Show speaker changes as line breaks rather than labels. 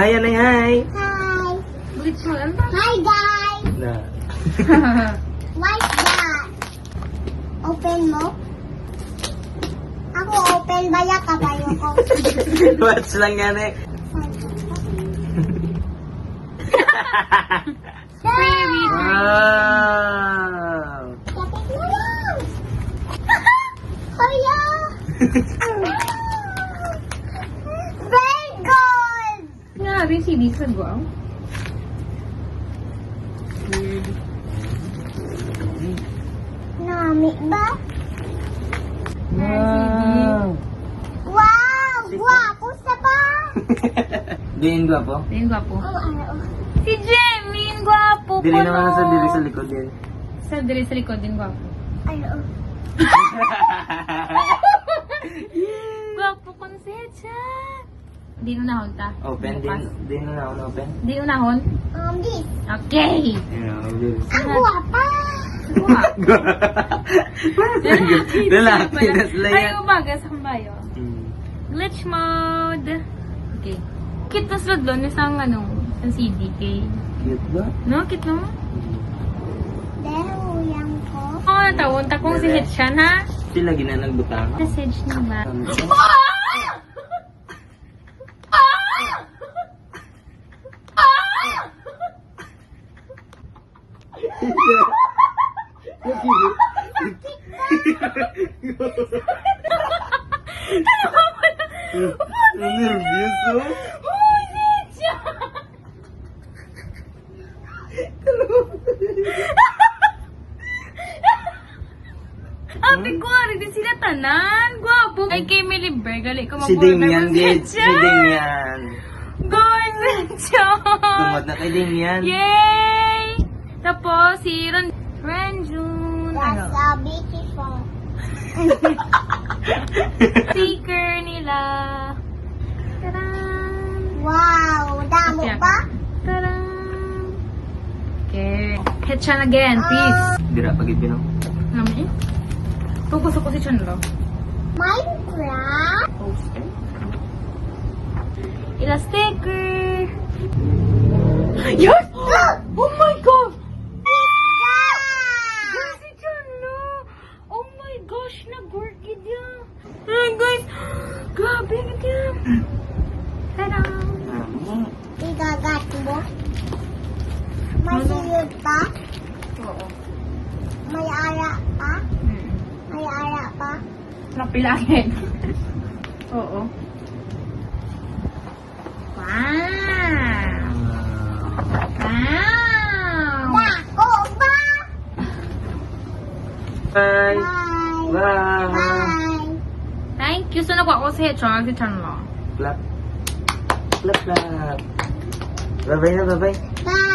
Hi, Anay, hi!
Hi!
Glitch mo lang ba?
Hi guys!
Na.
What's that? Open mo? Ako open ba ya kabayo ko?
Watch lang yan eh.
Baby!
Wow!
Kapit mo lang! Kaya! Very good!
Nga rin si Lisa Guang.
Nami ba?
Wow!
Wow! Guwapo sa ba?
Diyan gwapo?
Ayun, gwapo.
Oh, ano?
Si Jemmy, gwapo
Dili
ko,
naman
no?
sa dili sa likod din.
Sa dili sa likod din, gwapo.
Ano?
Gwapo ko na si Hetchan. Di unahon ta.
Open din. Din na ako open.
Di unahon?
This.
Okay.
Ang guwapa!
Lalaki na sila
Ay,
yan.
umaga sa kambayo.
Mm.
Glitch mode. Okay. Kit na sila doon, isang ano, isang CD kay...
Cute ba?
No, kit no?
Dehuyang ko.
Oo, natawon. Takong si Hetchan, ha?
Sila gina nagbutang.
Message niya ba?
Nervous oh.
Uy, si Hetchan! Ate ko, di sila tanan. Gwapo. Ay, kay Miliber, gali ko
Si Damian, Gage. Si Damian.
Guys, Hetchan!
Tungod na kay Damian.
Yay! Tapos, si Ranjun.
That's
Ano?
so beautiful.
Sticker nila. Tadaan!
Wow! Damo ba?
Tadaan! Okay. Hetchan again, please.
Dira pagid binong.
Nami? Focus ako si Chanlo.
Minecraft?
Poster. Ila sticker. Yes! Oh my God! Guys, si Chanlo! Oh my gosh, nag-work it yan. Ay, guys! Grabe ka yan. Tadaan!
Igagat mo? May siyod pa?
Oo.
May ara pa?
Hmm.
May ara pa?
Napilangin. Oo. Wow! Wow!
Dako ba?
Bye.
Bye!
Bye.
Bye!
Thank you. So, nagwa ko si Hetchan si Chanlo.
Clap. Clap, clap. Bye-bye na, bye-bye.
Bye!